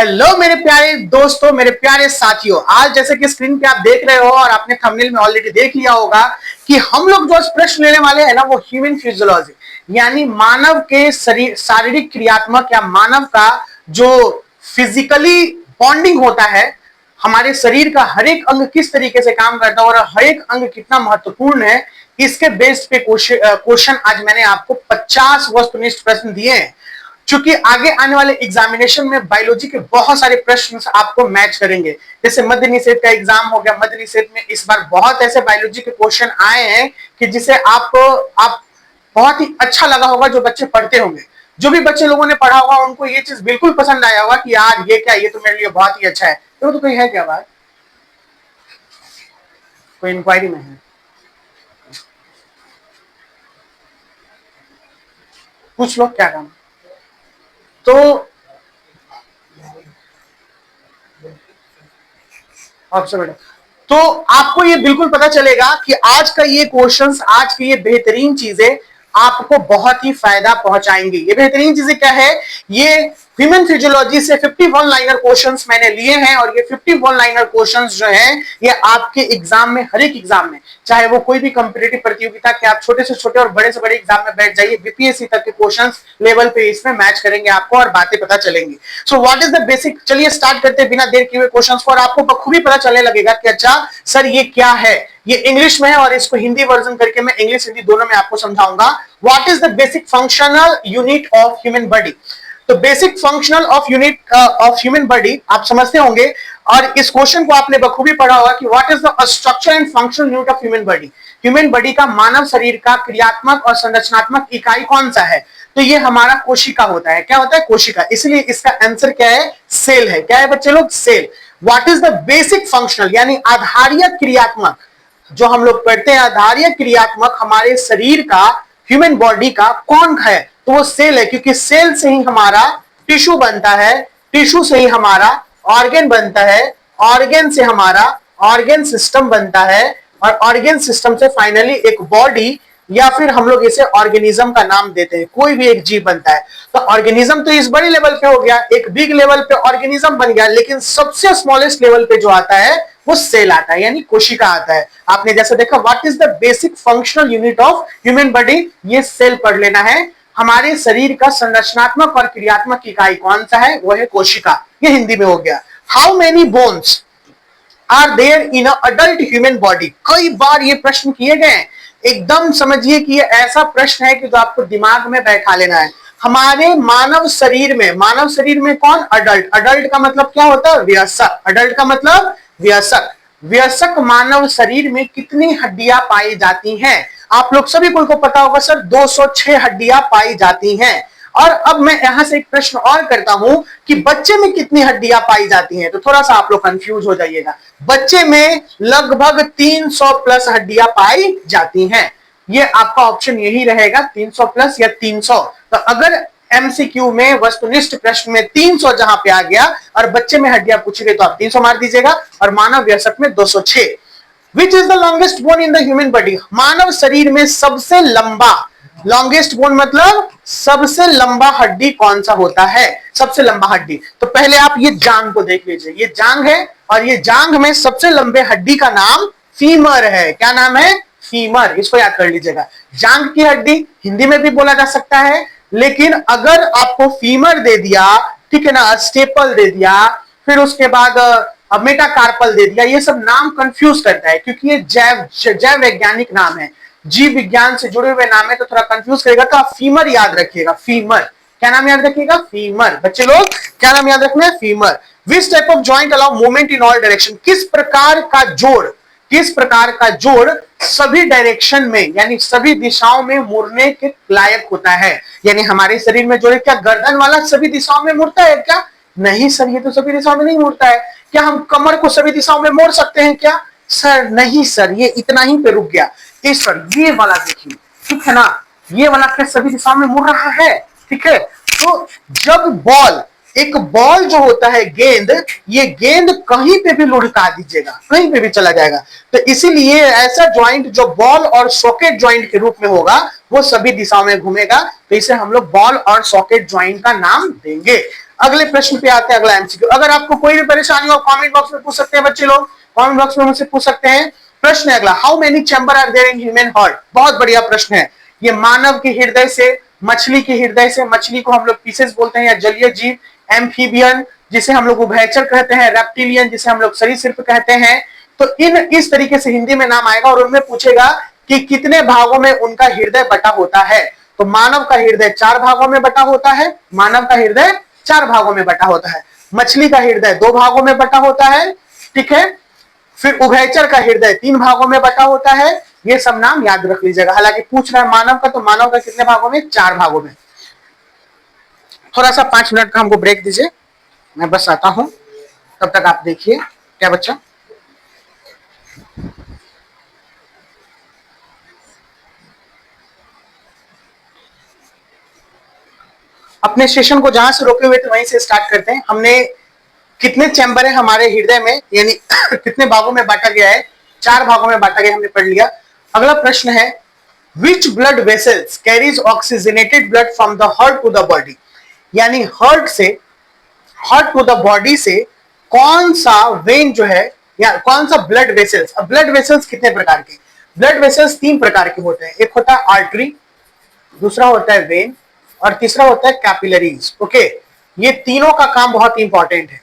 Hello मेरे प्यारे दोस्तों, मेरे प्यारे साथियों। आज जैसे कि स्क्रीन पे आप देख रहे हो और आपने थंबनेल में ऑलरेडी देख लिया होगा कि हम लोग जो प्रश्न लेने वाले हैं ना, वो ह्यूमन फिजियोलॉजी यानी मानव के शरीर शारीरिक क्रियात्मक या मानव का जो फिजिकली बॉन्डिंग होता है, हमारे शरीर का हर एक अंग किस तरीके से काम करता है और हर एक अंग कितना महत्वपूर्ण है, इसके बेस पे क्वेश्चन आज मैंने आपको 50 वस्तुनिष्ठ प्रश्न दिए हैं। चूंकि आगे आने वाले एग्जामिनेशन में बायोलॉजी के बहुत सारे प्रश्न आपको मैच करेंगे। जैसे मध्य निषेध का एग्जाम हो गया, मध्य निषेध में इस बार बहुत ऐसे बायोलॉजी के क्वेश्चन आए हैं कि जिसे आप बहुत ही अच्छा लगा होगा। जो बच्चे पढ़ते होंगे, जो भी बच्चे लोगों ने पढ़ा होगा, उनको ये चीज बिल्कुल पसंद आया होगा कि यार ये क्या, ये तो मेरे लिए बहुत ही अच्छा है। तो कोई है क्या बात, कोई इंक्वायरी में है? पूछ लो क्या काम। तो आपसे बेटा, तो आपको ये बिल्कुल पता चलेगा कि आज का ये क्वेश्चंस, आज की ये बेहतरीन चीजें आपको बहुत ही फायदा पहुंचाएंगी। ये बेहतरीन चीजें क्या है? ये ह्यूमन फिजियोलॉजी से 51 लाइनर क्वेश्चंस मैंने लिए हैं और ये 51 लाइनर क्वेश्चंस जो हैं, ये आपके एग्जाम में, हर एक एग्जाम में, चाहे वो कोई भी कॉम्पिटिटिव प्रतियोगिता के, आप छोटे से छोटे और बड़े से बड़े एग्जाम में बैठ जाइए, बीपीएससी तक के क्वेश्चंस लेवल पे इसमें मैच करेंगे आपको और बातें पता चलेंगी। So what is the basic, चलिए स्टार्ट करते हैं बिना देर किए हुए क्वेश्चंस को, और आपको बखूबी पता चलने लगेगा कि अच्छा सर ये क्या है। ये इंग्लिश में है और इसको हिंदी वर्जन करके मैं इंग्लिश हिंदी दोनों में आपको समझाऊंगा। What is the basic functional unit of human body. तो basic functional of unit of human body आप समझते होंगे, और इस क्वेश्चन को आपने बखूबी पढ़ा होगा कि what is the structure and functional unit of human body. Human body का, मानव शरीर का क्रियात्मक और संरचनात्मक इकाई कौन सा है? तो ये हमारा कोशिका होता है। क्या होता है? कोशिका। इसलिए इसका आंसर क्या है? सेल है। क्या है बच्चे लोग? Cell. What is the basic functional यानी आधारीय क्रियात्मक, जो हम लोग पढ़ते हैं आधारीय क्रियात्मक हमारे शरीर का, ह्यूमन बॉडी का कौन है? तो वो सेल है, क्योंकि सेल से ही हमारा टिश्यू बनता है, टिश्यू से ही हमारा ऑर्गन बनता है, ऑर्गन से हमारा ऑर्गन सिस्टम बनता है, और ऑर्गन सिस्टम से फाइनली एक बॉडी, या फिर हम लोग इसे ऑर्गेनिज्म का नाम देते हैं। कोई भी एक जीव बनता है। तो ऑर्गेनिज्म तो इस बड़ी लेवल पे हो गया, एक बिग लेवल पे ऑर्गेनिज्म बन गया, लेकिन सबसे स्मॉलेस्ट लेवल पे जो आता है वो सेल आता है, यानी कोशिका आता है। आपने जैसे देखा what is the basic functional unit of human body, ये सेल पढ़ लेना है। हमारे शरीर का संरचनात्मक और क्रियात्मक इकाई कौन सा है? वो है कोशिका। ये हिंदी में हो गया। How many bones are there in adult human body. कई बार ये प्रश्न किए गए हैं। एकदम समझिए कि ये ऐसा प्रश्न है कि जो आपको दिमाग में बैठा लेना है। हमारे मानव शरीर में कौन? अडल्ट। अडल्ट का मतलब क्या होता है? वयस्क। अडल्ट का मतलब वयस्क। वयस्क मानव शरीर में कितनी हड्डियां पाई जाती हैं? आप लोग सभी को पता होगा सर, 206 हड्डियां पाई जाती हैं। और अब मैं यहां से एक प्रश्न और करता हूं कि बच्चे में कितनी हड्डियां पाई जाती हैं? तो थोड़ा सा आप लोग कंफ्यूज हो जाइएगा। बच्चे में लगभग 300 प्लस हड्डियां पाई जाती हैं। ये आपका ऑप्शन यही रहेगा, 300 प्लस या 300। तो अगर एमसीक्यू में, वस्तुनिष्ठ प्रश्न में 300 जहां पे आ गया और बच्चे में हड्डियां पूछ रहे, तो आप 300 मार दीजिएगा, और मानव वयस्क में 206। Which is the longest bone in the human body. मानव शरीर में सबसे लंबा, लॉन्गेस्ट बोन मतलब सबसे लंबा हड्डी कौन सा होता है? सबसे लंबा हड्डी। तो पहले आप ये जांग को देख लीजिए, ये जांग है, और ये जांग में सबसे लंबे हड्डी का नाम फीमर है। क्या नाम है? फीमर। इसको याद कर लीजिएगा। जांग की हड्डी हिंदी में भी बोला जा सकता है, लेकिन अगर आपको फीमर दे दिया, ठीक है ना, स्टेपल दे दिया, फिर उसके बाद मेटाकार्पल दे दिया, ये सब नाम कंफ्यूज करता है, क्योंकि ये जैव वैज्ञानिक नाम है, जीव विज्ञान से जुड़े हुए नाम है, तो थोड़ा कंफ्यूज करेगा। तो आप फीमर याद रखिएगा। फीमर। क्या नाम याद रखिएगा? फीमर। बच्चे लोग क्या नाम याद रखना है? Femur. Which type of joint allow movement in all direction. किस प्रकार का जोड़ सभी डायरेक्शन में, यानी सभी दिशाओं में मुड़ने के लायक होता है? यानी हमारे शरीर में जो है, क्या गर्दन वाला सभी दिशाओं में मुड़ता है क्या? नहीं सर, ये तो सभी दिशाओं में नहीं मुड़ता है। क्या हम कमर को सभी दिशाओं में मोड़ सकते हैं क्या? सर नहीं सर, ये इतना ही पे रुक गया। इस पर ये वाला देखिए, ठीक है ना, ये वाला क्या सभी दिशाओं में मुड़ रहा है? ठीक है। तो जब बॉल, एक बॉल जो होता है, गेंद, ये गेंद कहीं पे भी लुढ़का दीजिएगा, कहीं पे भी चला जाएगा। तो इसीलिए ऐसा ज्वाइंट जो बॉल और सॉकेट ज्वाइंट के रूप में होगा, वो सभी दिशाओं में घूमेगा। तो इसे हम लोग बॉल और सॉकेट ज्वाइंट का नाम देंगे। अगले प्रश्न पे आते हैं, अगला एमसीक्यू। अगर आपको कोई भी परेशानी हो कमेंट बॉक्स में पूछ सकते हैं बच्चे लोग, कमेंट बॉक्स में मुझसे पूछ सकते हैं। प्रश्न है अगला, how many chamber are there in human heart. बहुत बढ़िया प्रश्न है। ये मानव के हृदय से, मछली के हृदय से, मछली को हम लोग पीसेस बोलते हैं या जलीय जीव, एम्फीबियन जिसे हम लोग उभयचर कहते हैं, रेप्टिलियन जिसे हम लोग सरीसृप कहते हैं। तो इन इस तरीके से हिंदी में नाम आएगा और उनमें पूछेगा कि कितने भागों में उनका हृदय बटा होता है। तो मानव का हृदय 4 भागों में बटा होता है, मानव का हृदय 4 भागों में बटा होता है। मछली का हृदय 2 भागों में बटा होता है, ठीक है। फिर उभयचर का हृदय 3 भागों में बटा होता है। ये सब नाम याद रख लीजिएगा। हालांकि पूछ रहा है मानव का, तो मानव का कितने भागों में, 4 भागों में। थोड़ा सा 5 मिनट का हमको ब्रेक दीजिए, मैं बस आता हूं, तब तक आप देखिए। क्या बच्चा? अपने सेशन को जहां से रोके हुए थे वहीं से स्टार्ट करते हैं। हमने कितने चैम्बर है हमारे हृदय में, यानी कितने भागों में बांटा गया है, 4 भागों में बांटा गया, हमने पढ़ लिया। अगला प्रश्न है, which blood vessels carries oxygenated blood from the heart to the body. यानी हार्ट टू द बॉडी से कौन सा वेन जो है, या कौन सा ब्लड वेसल्स। अब ब्लड वेसल्स कितने प्रकार के, ब्लड वेसल्स 3 प्रकार के होते हैं। एक होता है आर्टरी, दूसरा होता है वेन, और तीसरा होता है कैपिलरीज। ओके, ये तीनों का काम बहुत इंपॉर्टेंट है।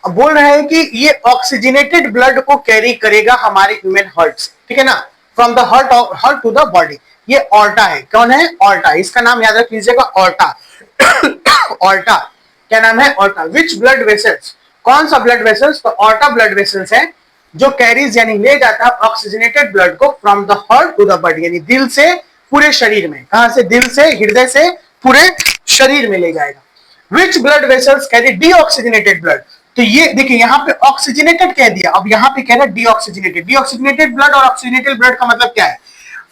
अब बोल रहे हैं कि ये ऑक्सीजनेटेड ब्लड को कैरी करेगा हमारे ह्यूमन हार्ट से, ठीक है ना, from the heart to the body. ये ऑर्टा है। कौन है? ऑर्टा। इसका नाम याद रख लीजिएगा, ऑर्टा। ऑर्टा क्या नाम है? ऑर्टा। विच ब्लड वेसल्स, कौन सा ब्लड वेसल्स? तो ऑर्टा ब्लड वेसल्स है जो कैरीज यानी ले जाता है ऑक्सीजनेटेड ब्लड को from the heart to the body, यानी दिल से पूरे शरीर में। कहां से? दिल से, हृदय से पूरे शरीर में ले जाएगा। विच blood vessels carry deoxygenated blood. तो ये देखिए यहां पे ऑक्सीजनेटेड कह दिया, अब यहां पे कह रहा है डीऑक्सीजनेटेड। डीऑक्सीजनेटेड ब्लड और ऑक्सीजनेटेड ब्लड का मतलब क्या है?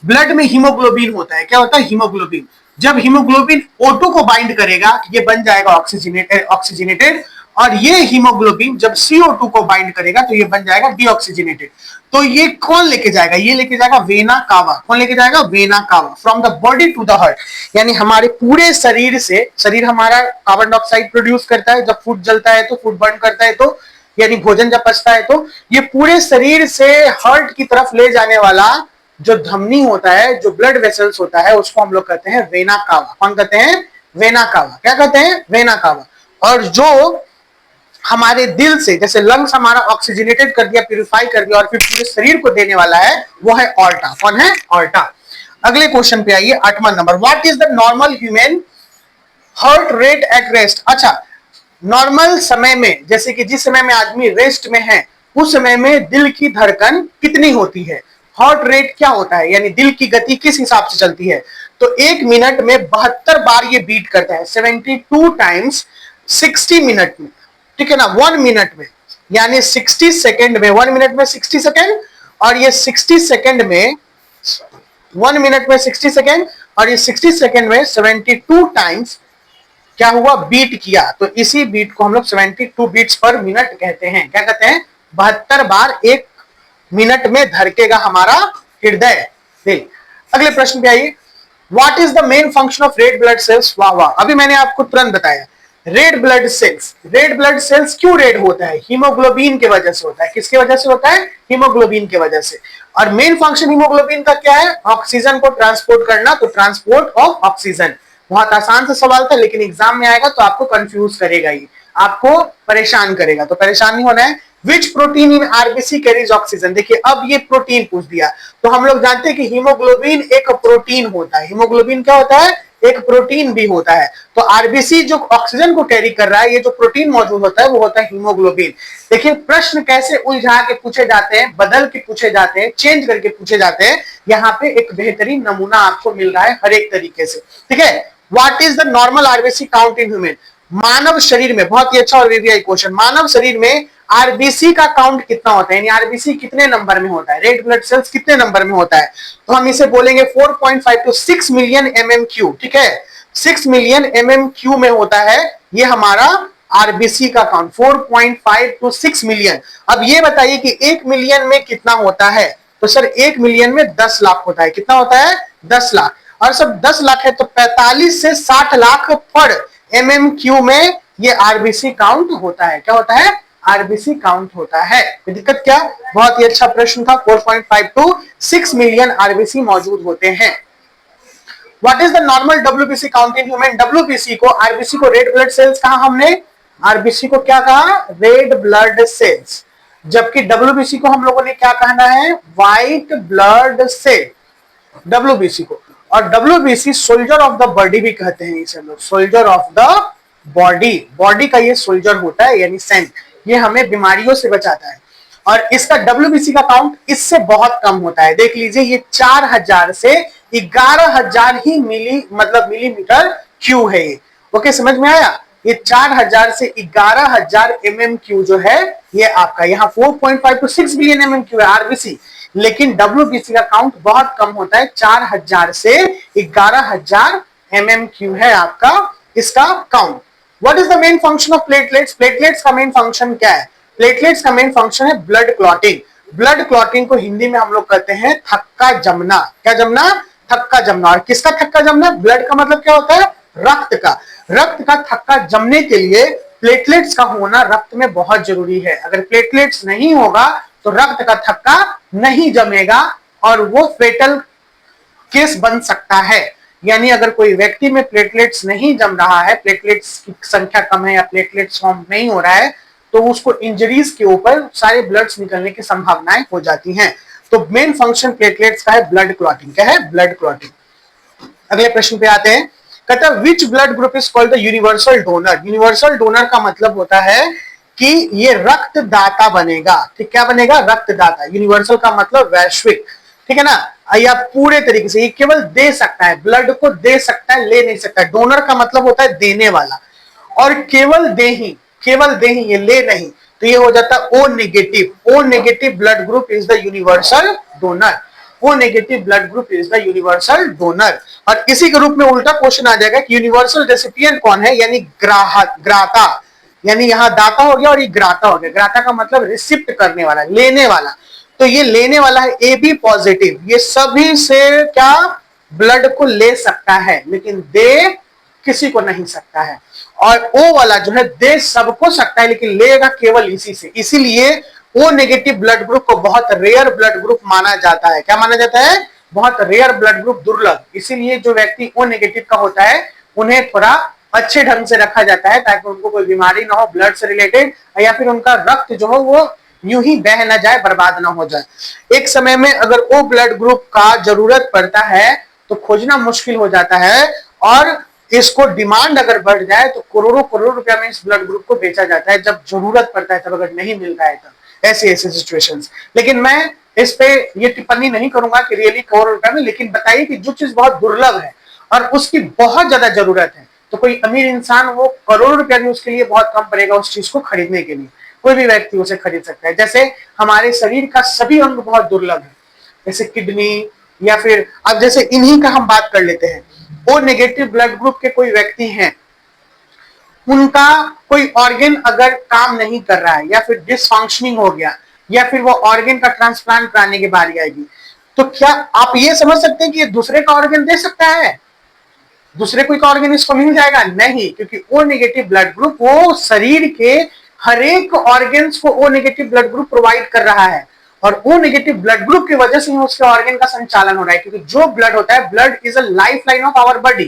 ब्लड में हीमोग्लोबिन होता है। क्या होता है? हीमोग्लोबिन। जब हीमोग्लोबिन O2 को बाइंड करेगा, ये बन जाएगा ऑक्सीजनेटेड, और ये हीमोग्लोबिन जब CO2 को बाइंड करेगा तो ये बन जाएगा डीऑक्सीजनेटेड। तो ये कौन लेके जाएगा? ये लेके जाएगा वेना कावा। कौन लेके जाएगा? Vena cava. From the body to the heart, यानी हमारे पूरे शरीर से, शरीर हमारा कार्बन डाइऑक्साइड प्रोड्यूस करता है, जब फूड जलता है तो, फूड बर्न करता है तो, यानी भोजन जब पचता है तो, ये पूरे शरीर से हार्ट की तरफ ले जाने वाला जो धमनी होता है, जो ब्लड वेसल्स होता है, उसको हम लोग कहते हैं वेना कावा। कौन कहते हैं? Vena cava. क्या कहते हैं? Vena cava. और जो हमारे दिल से, जैसे लंग्स हमारा ऑक्सीजनेटेड कर दिया, प्यूरिफाई कर दिया, और फिर पूरे शरीर को देने वाला है, वो है ऑर्टा। कौन है? ऑर्टा। अगले क्वेश्चन पे आइए, 8वां number. What is the normal human heart rate at rest. अच्छा, नॉर्मल समय में, जैसे कि जिस समय में आदमी रेस्ट में है, उस समय में दिल की धड़कन कितनी होती है? हार्ट रेट क्या होता है, यानी दिल की गति किस हिसाब से चलती है? तो 1 मिनट में 72 बार ये बीट करता है, 72 टाइम्स 60 मिनट में, ठीक है ना। 1 मिनट में, यानी 60 सेकेंड में, 1 मिनट में 60 सेकेंड, और ये 60 सेकेंड में, 1 मिनट में 60 सेकेंड, और ये 60 सेकेंड में 72 टाइम्स क्या हुआ? बीट किया। तो इसी बीट को हम लोग 72 बीट्स पर मिनट कहते हैं। क्या कहते हैं? 72 बार 1 मिनट में धड़केगा हमारा हृदय। अगले प्रश्न पे आइए, what is the main function of red blood cells. वाह वाह, अभी मैंने आपको तुरंत बताया। रेड ब्लड सेल्स क्यों रेड होता है? हीमोग्लोबिन की वजह से होता है। किसकी वजह से होता है? हीमोग्लोबिन की वजह से। और मेन फंक्शन हीमोग्लोबिन का क्या है? ऑक्सीजन को ट्रांसपोर्ट करना। तो ट्रांसपोर्ट ऑफ ऑक्सीजन। बहुत आसान सा सवाल था, लेकिन एग्जाम में आएगा तो आपको कंफ्यूज करेगा, ही आपको परेशान करेगा, तो परेशान नहीं होना है। विच protein in RBC carries oxygen. देखिए अब ये प्रोटीन पूछ दिया, तो हम लोग जानते हैं कि हीमोग्लोबिन एक प्रोटीन होता है। हीमोग्लोबिन क्या होता है? एक प्रोटीन भी होता है। तो आरबीसी जो ऑक्सीजन को कैरी कर रहा है, ये जो प्रोटीन मौजूद होता है वो होता है हीमोग्लोबिन। देखिए प्रश्न कैसे उलझा के पूछे जाते हैं, बदल के पूछे जाते हैं, चेंज करके पूछे जाते हैं। यहाँ पे एक बेहतरीन नमूना आपको मिल रहा है हर एक तरीके से, ठीक है। What is the normal RBC count in human. मानव शरीर में, बहुत ही अच्छा और वीवीआई क्वेश्चन, मानव शरीर में आरबीसी का काउंट कितना होता है, यानी आरबीसी कितने नंबर में होता है, रेड ब्लड सेल्स कितने नंबर में होता है? तो हम इसे बोलेंगे 4.5 टू 6 मिलियन MMQ, ठीक है। 6 मिलियन MMQ में होता है ये हमारा आरबीसी का काउंट, 4.5 टू 6 मिलियन। अब ये बताइए कि 1 मिलियन में कितना होता है? तो सर 1 मिलियन में 10 लाख होता है। कितना होता है? 10 लाख। और सब 10 लाख है तो 45 से 60 लाख पर MMQ में ये आरबीसी काउंट होता है। क्या होता है? आरबीसी काउंट होता है। दिक्कत क्या? बहुत ही अच्छा प्रश्न था। 4.5 to 6 मिलियन आरबीसी मौजूद होते हैं। What is the normal WBC count in human? WBC को, आरबीसी को रेड ब्लड सेल्स कहा हमने, आरबीसी को क्या कहा? Red blood cells. जबकि डब्ल्यूबीसी को हम लोगों ने क्या कहना है? व्हाइट ब्लड सेल, डब्ल्यूबीसी को। और WBC soldier of the body भी कहते हैं इसे लोग, soldier of the body. Body का ये सोल्जर होता है, यानी सैनिक। ये हमें बीमारियों से बचाता है। और इसका डब्ल्यूबीसी का काउंट इससे बहुत कम होता है। देख लीजिए, ये 4000 से 11000 ही मिलीमीटर क्यू है ये। ओके, समझ में आया? ये 4000 से 11000 MMQ जो है ये आपका, यहाँ 4.5 to 6 बिलियन MMQ है आरबीसी। लेकिन डब्ल्यूबीसी का काउंट बहुत कम होता है, 4000 से 11000 MMQ है आपका इसका count. What is the main function of platelets? Platelets का मेन फंक्शन क्या है? प्लेटलेट्स का मेन फंक्शन है ब्लड क्लॉटिंग। ब्लड क्लॉटिंग को हिंदी में हम लोग कहते हैं थक्का जमना। क्या जमना? थक्का जमना। और किसका थक्का जमना? ब्लड का मतलब क्या होता है? रक्त का। रक्त का थक्का जमने के लिए प्लेटलेट्स का होना रक्त में बहुत जरूरी है। अगर प्लेटलेट्स नहीं होगा तो रक्त का थक्का नहीं जमेगा और वो फेटल केस बन सकता है। यानी अगर कोई व्यक्ति में प्लेटलेट्स नहीं जम रहा है, प्लेटलेट्स की संख्या कम है या प्लेटलेट्स फॉर्म नहीं हो रहा है, तो उसको इंजरीज के ऊपर सारे ब्लड्स निकलने की संभावनाएं हो जाती हैं। तो मेन फंक्शन प्लेटलेट्स का है ब्लड क्लॉटिंग। क्या है? Blood clotting. अगले प्रश्न पे आते हैं। कहता है which blood group is called the universal donor? Universal donor का मतलब होता है कि ये रक्तदाता बनेगा। ठीक, क्या बनेगा? रक्तदाता। यूनिवर्सल का मतलब वैश्विक। ठीक है ना? या पूरे तरीके से ये केवल दे सकता है, ब्लड को दे सकता है, ले नहीं सकता है। डोनर का मतलब होता है देने वाला, और केवल दे ही, ये ले नहीं। तो ये हो जाता है O negative. O negative blood group is the universal donor. O negative blood group is the universal donor. और इसी के रूप में उल्टा क्वेश्चन आ जाएगा कि यूनिवर्सल रेसिपिएंट कौन है? यानी ग्राता। यानी यहाँ दाता हो गया और ये ग्राता हो गया। ग्राता का मतलब रिसिप्ट करने वाला, लेने वाला। तो ये लेने वाला है ए बी पॉजिटिव। ये सभी से क्या ब्लड को ले सकता है, लेकिन दे किसी को नहीं सकता है। और ओ वाला जो है दे सबको सकता है, लेकिन लेगा केवल इसी से। इसीलिए ओ नेगेटिव ब्लड ग्रुप को बहुत रेयर ब्लड ग्रुप माना जाता है। क्या माना जाता है? बहुत रेयर ब्लड ग्रुप, दुर्लभ। इसीलिए जो व्यक्ति ओ नेगेटिव का होता है उन्हें थोड़ा अच्छे ढंग से रखा जाता है, ताकि उनको कोई बीमारी ना हो ब्लड से रिलेटेड, या फिर उनका रक्त जो हो वो यूं ही बह ना जाए, बर्बाद ना हो जाए। एक समय में अगर ओ ब्लड ग्रुप का जरूरत पड़ता है तो खोजना मुश्किल हो जाता है, और इसको डिमांड अगर बढ़ जाए तो करोड़ों करोड़ रुपया में इस ब्लड ग्रुप को बेचा जाता है। जब जरूरत पड़ता है तब, अगर नहीं मिलता है तब। ऐसी ऐसी सिचुएशंस। लेकिन मैं इस पे ये टिप्पणी नहीं करूंगा कि रियली करोड़ रुपया में, लेकिन बताइए कि जो चीज बहुत दुर्लभ है और उसकी बहुत ज्यादा जरूरत है, तो कोई अमीर इंसान वो करोड़ रुपया भी उसके लिए बहुत कम पड़ेगा उस चीज को खरीदने के लिए। कोई भी व्यक्ति उसे खरीद सकता है। जैसे हमारे शरीर का सभी अंग बहुत दुर्लभ है, जैसे किडनी, या फिर अब जैसे इन्हीं का हम बात कर लेते हैं। ओ नेगेटिव ब्लड ग्रुप के कोई व्यक्ति हैं, उनका कोई ऑर्गन अगर काम नहीं कर रहा है, या फिर डिसफंक्शनिंग हो गया, या फिर वो ऑर्गन का ट्रांसप्लांट कराने की बारी आएगी, तो क्या आप ये समझ सकते हैं कि ये दूसरे का ऑर्गन दे सकता है? दूसरे कोई का ऑर्गन इसको मिल जाएगा? नहीं, क्योंकि ओ नेगेटिव ब्लड ग्रुप वो शरीर के हर एक ऑर्गन्स को O negative blood group provide कर रहा है, और ओ नेगेटिव ब्लड ग्रुप की वजह से ही उसके ऑर्गन का संचालन हो रहा है। क्योंकि जो ब्लड होता है, blood is a life line of our body,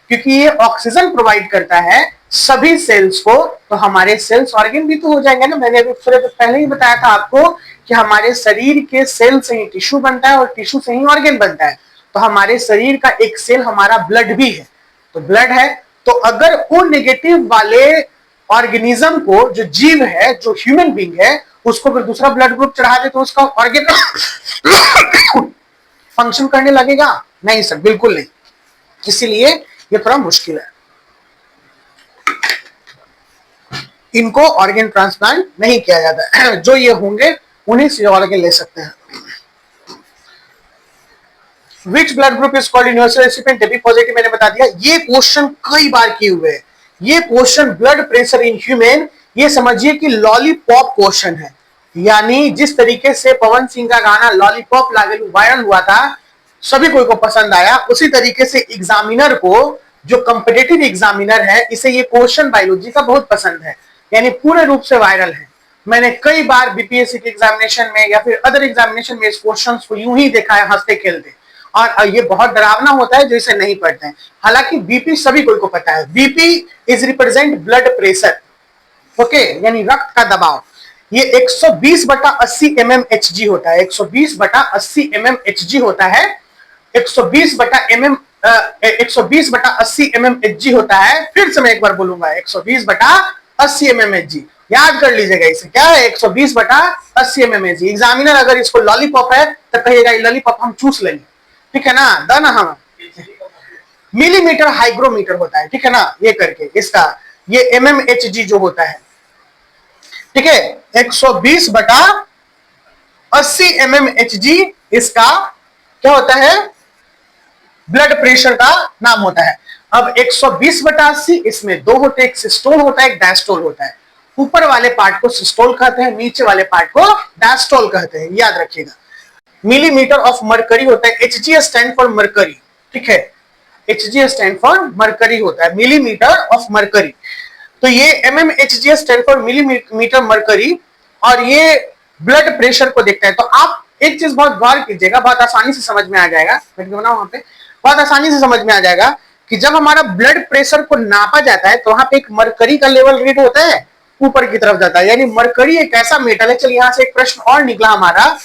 क्योंकि ये ऑक्सीजन प्रोवाइड करता है सभी सेल्स को। तो हमारे सेल्स ऑर्गन भी तो हो जाएंगे ना। मैंने अभी थोड़े पहले ही बताया था आपको कि हमारे शरीर के सेल से ही टिश्यू बनता है, और टिश्यू से ही ऑर्गन बनता है। तो हमारे शरीर का एक सेल हमारा ब्लड भी है। तो ब्लड है, तो अगर ओ नेगेटिव वाले ऑर्गेनिज्म को, जो जीव है, जो ह्यूमन बीइंग है, उसको फिर दूसरा ब्लड ग्रुप चढ़ा दे तो उसका ऑर्गन फंक्शन करने लगेगा? नहीं सर, बिल्कुल नहीं। इसीलिए ये थोड़ा मुश्किल है, इनको ऑर्गन ट्रांसप्लांट नहीं किया जाता है। जो ये होंगे उन्हीं से ऑर्गन ले सकते हैं। Which blood group is called universal recipient? AB positive मैंने बता दिया। ये क्वेश्चन कई बार किए हुए हैं। ये question blood pressure in human, ये समझिए कि लॉलीपॉप क्वेश्चन है। यानी जिस तरीके से पवन सिंह का गाना लॉलीपॉप वायरल हुआ था, सभी कोई को पसंद आया, उसी तरीके से एग्जामिनर को जो कॉम्पिटिटिव एग्जामिनर है इसे ये क्वेश्चन बायोलॉजी का बहुत पसंद है, यानी पूरे रूप से वायरल है। मैंने कई बार बीपीएससी के एग्जामिनेशन में या फिर अदर एग्जामिनेशन में इस क्वेश्चन को यूं ही देखा है हंसते खेलते, और ये बहुत डरावना होता है जो इसे नहीं पढ़ते हैं। हालांकि बीपी सभी कोई को पता है, BP is represent blood pressure, okay, यानी रक्त का दबाव। ये 120/80 mmHg होता है, 120/80 mmHg होता है, 120/80 mmHg होता है। फिर से मैं एक बार बोलूंगा, 120/80 mmHg, याद कर लीजिएगा इसे, क्या है 120/80 mmHg। एग्जामिनर अगर इसको लॉलीपॉप है तो कहिएगा ये लॉलीपॉप हम चूस लेंगे, ठीक है ना, दाना हम मिलीमीटर हाइग्रोमीटर होता है, ठीक है ना, ये करके इसका ये mmHg जो होता है, ठीक है, 120/80 mmHg इसका क्या होता है, ब्लड प्रेशर का नाम होता है। अब 120/80 इसमें दो होते हैं, एक सिस्टोल होता है, एक डायस्टोल होता है। ऊपर वाले पार्ट को सिस्टोल कहते हैं, नीचे वाले पार्ट को डायस्टोल कहते हैं, याद रखिएगा। मिलीमीटर ऑफ मरकरी होता है, Hg स्टैंड फॉर मरकरी, ठीक है, Hg स्टैंड फॉर मरकरी होता है, मिलीमीटर ऑफ मरकरी। तो ये mmHg stand for millimetre mercury, और ये ब्लड प्रेशर को देखता है। तो आप एक चीज बहुत गौर कीजिएगा, बहुत आसानी से समझ में आ जाएगा, वहां पे बहुत आसानी से समझ में आ जाएगा कि जब हमारा ब्लड प्रेशर को नापा जाता है तो वहां पे एक मरकरी का लेवल रीड होता है, ऊपर की तरफ जाता है, यानी मरकरी एक ऐसा मेटल है। चलिए यहां से एक प्रश्न और निकला हमारा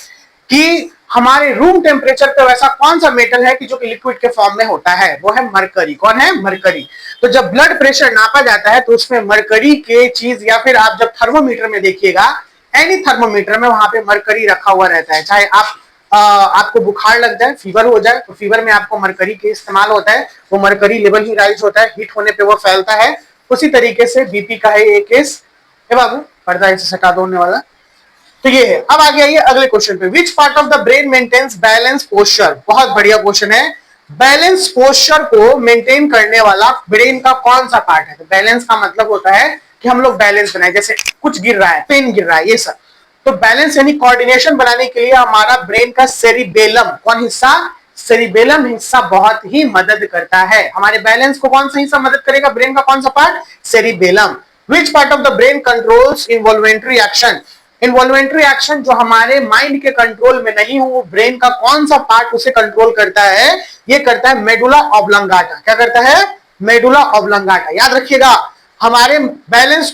कि हमारे रूम टेम्परेचर पे वैसा कौन सा मेटल है कि जो कि लिक्विड के फॉर्म में होता है, वो है मरकरी। कौन है? मरकरी। तो जब ब्लड प्रेशर नापा जाता है तो उसमें मरकरी के चीज, या फिर आप जब थर्मोमीटर में देखिएगा, एनी थर्मोमीटर में वहां पे मरकरी रखा हुआ रहता है। चाहे आपको बुखार लग जाए, फीवर हो जाए, तो फीवर में आपको मरकरी के इस्तेमाल होता है, वो मरकरी लेवल ही राइज होता है, हीट होने पे वो फैलता है। उसी तरीके से बीपी का है ये केस। बाबू पर्दा इसे सटा दो होने वाला, तो ये है। अब आगे आइए अगले क्वेश्चन पे, which part of the brain maintains balance posture. बहुत बढ़िया क्वेश्चन है। बैलेंस पोस्चर को मेंटेन करने वाला ब्रेन का कौन सा पार्ट है? तो बैलेंस का मतलब होता है कि हम लोग बैलेंस बनाए, जैसे कुछ गिर रहा है, पेन गिर रहा है, ये सब। तो बैलेंस यानी कोऑर्डिनेशन बनाने के लिए हमारा ब्रेन का सेरिबेलम, कौन हिस्सा? सेरिबेलम हिस्सा बहुत ही मदद करता है। हमारे बैलेंस को कौन सा हिस्सा मदद करेगा? ब्रेन का कौन सा part? Cerebellum. Which part of the brain controls involuntary action. Involuntary action जो हमारे माइंड के कंट्रोल में नहीं हो, वो ब्रेन का कौन सा पार्ट उसे कंट्रोल करता है? ये करता है मेडुला ऑब्लंगाटा। क्या करता है? Medulla oblongata. याद रखिएगा, हमारे बैलेंस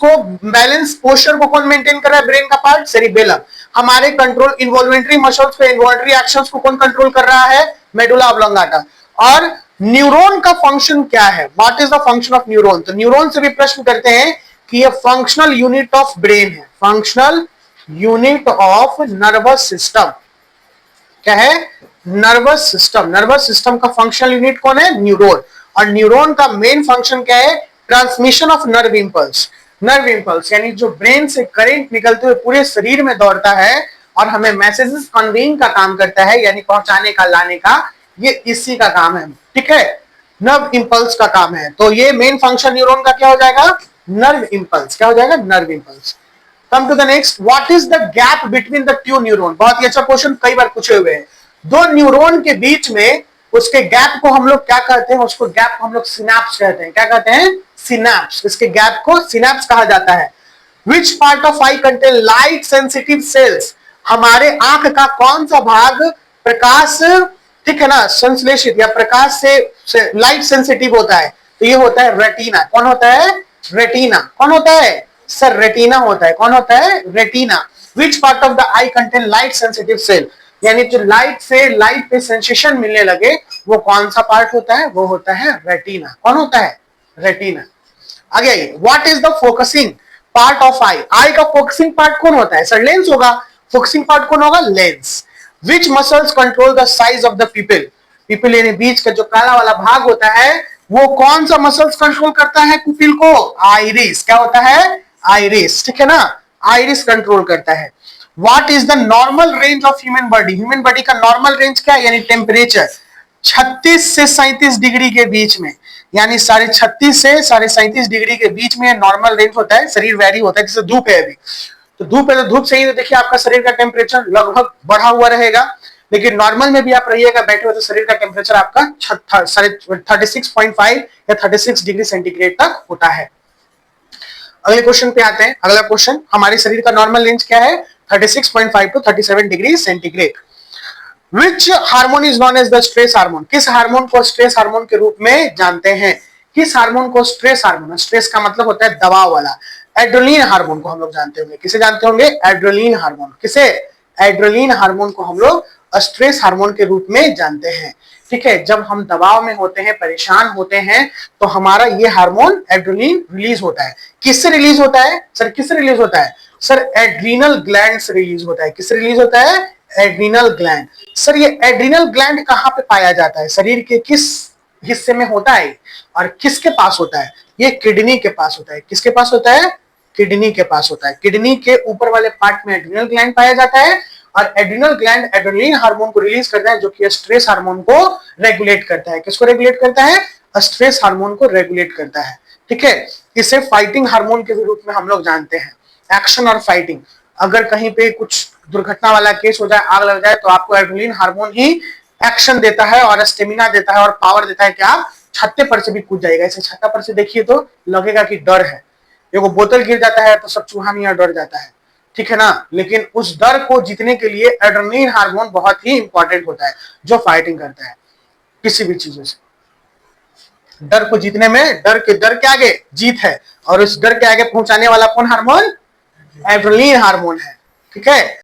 पोस्चर को कौन मेंटेन कर रहा है? ब्रेन का पार्ट सेरिबेलम। हमारे कंट्रोल इन्वॉल्वेंट्री मसल्स पे इन्वॉल्वेंट्री एक्शंस को कौन कंट्रोल कर रहा है? Medulla oblongata. और न्यूरॉन का फंक्शन क्या है? What is the function of neuron? तो न्यूरॉन से भी प्रश्न करते हैं कि ये फंक्शनल यूनिट ऑफ ब्रेन है, functional unit of nervous system. क्या है? Nervous system. नर्वस सिस्टम का फंक्शनल यूनिट कौन है? न्यूरॉन। और न्यूरॉन का मेन फंक्शन क्या है? Transmission of nerve impulse. Nerve impulse यानी जो ब्रेन से करंट निकलते हुए पूरे शरीर में दौड़ता है और हमें मैसेजेस कन्वेइंग का काम करता है, यानी पहुंचाने का, लाने का, ये इसी का काम है। ठीक है, नर्व इंपल्स का काम है। तो ये मेन फंक्शन न्यूरॉन का क्या हो जाएगा? Nerve impulse. क्या हो जाएगा? Nerve impulse. Come to the next, what is the gap between the two neuron. बहुत ही अच्छा क्वेश्चन, कई बार पूछे हुए हैं। दो न्यूरॉन के बीच में उसके गैप को हम लोग क्या कहते हैं? उसको गैप को हम लोग सिनैप्स कहते हैं। क्या कहते हैं? सिनैप्स। इसके गैप को सिनैप्स कहा जाता है। विच part of I contain light sensitive sales. हमारे आंख का कौन सा भाग प्रकाश, ठीक है ना, संश्लेषित या प्रकाश से लाइट सेंसिटिव होता है? तो ये होता है रेटिना। कौन होता है? रेटिना। कौन होता है सर? रेटिना होता है। कौन होता है? Retina. Which part of the eye contain light sensitive cell, यानी जो लाइट से लाइट पे सेंसेशन मिलने लगे, वो कौन सा पार्ट होता है? वो होता है रेटिना। कौन होता है? रेटिना। आगे आइए, what is the focusing part of eye. Eye का फोकसिंग पार्ट कौन होता है? सर लेंस होगा। फोकसिंग पार्ट कौन होगा? Lens. Which muscles control the size of the pupil. Pupil यानी बीच का जो काला वाला भाग होता है, वो कौन सा मसल्स कंट्रोल करता है पिपिल को? आइरिस। क्या होता है? आइरिस। ठीक है ना, आइरिस कंट्रोल करता है। What is the normal range of human body. Human body का नॉर्मल रेंज क्या है? यानी टेम्परेचर 36 से 37 डिग्री के बीच में, यानी 36.5 से 37.5 डिग्री के बीच में नॉर्मल रेंज होता है। शरीर वेरी होता है, जैसे धूप है अभी, तो धूप है तो धूप से ही देखिए आपका शरीर का टेम्परेचर लगभग बढ़ा हुआ रहेगा। लेकिन नॉर्मल में भी आप रहिएगा बैठे हुए तो शरीर का टेम्परेचर आपका 36.5 या 36 डिग्री सेंटीग्रेड तक होता है। अगले क्वेश्चन पे आते हैं। अगला क्वेश्चन, हमारे शरीर का नॉर्मल रेंज क्या है? 36.5 to 37 degree centigrade. Which hormone is known as the stress hormone? किस हार्मोन को स्ट्रेस हार्मोन के रूप में जानते हैं? किस हार्मोन को स्ट्रेस हार्मोन? स्ट्रेस का मतलब होता है दबाव वाला। एड्रेनलिन हार्मोन को हम लोग जानते होंगे। किसे जानते होंगे? Adrenaline hormone. किसे? एड्रेनलिन हार्मोन को हम लोग स्ट्रेस हार्मोन के रूप में जानते हैं। ठीक है, जब हम दबाव में होते हैं, परेशान होते हैं, तो हमारा ये हार्मोन एड्रेनलिन रिलीज होता है। किससे रिलीज होता है सर? किससे रिलीज होता है सर? एड्रीनल ग्लैंड से रिलीज होता है। किससे रिलीज होता है? Adrenal gland. सर ये एड्रीनल ग्लैंड कहां पे पाया जाता है? शरीर के किस हिस्से में होता है और किसके पास होता है? ये किडनी के पास होता है। किसके पास होता है? किडनी के पास होता है। किडनी के ऊपर वाले पार्ट में एड्रीनल ग्लैंड पाया जाता है और एड्रीनल ग्लैंड एड्रेनलिन हार्मोन को रिलीज करता है, जो कि स्ट्रेस हार्मोन को रेगुलेट करता है। किसको रेगुलेट करता है? स्ट्रेस हार्मोन को रेगुलेट करता है। ठीक है, इसे फाइटिंग हार्मोन के रूप में हम लोग जानते हैं। एक्शन और फाइटिंग, अगर कहीं पे कुछ दुर्घटना वाला केस हो जाए, आग लग जाए, तो आपको एड्रेनलिन हार्मोन ही एक्शन देता है और स्टेमिना देता है और पावर देता है कि आप छत्ते पर से भी कूद जाएगा। इसे छत्ता पर से देखिए तो लगेगा कि डर है। देखो बोतल गिर जाता है तो सब चूहा मियां डर जाता है, ठीक है ना। लेकिन उस डर को जीतने के लिए एड्रेनलिन हार्मोन बहुत ही इंपॉर्टेंट होता है, जो फाइटिंग करता है किसी भी चीजों से। डर को जीतने में, डर के आगे जीत है, और उस डर के आगे पहुंचाने वाला कौन हार्मोन? एड्रेनलिन हार्मोन है। ठीक है।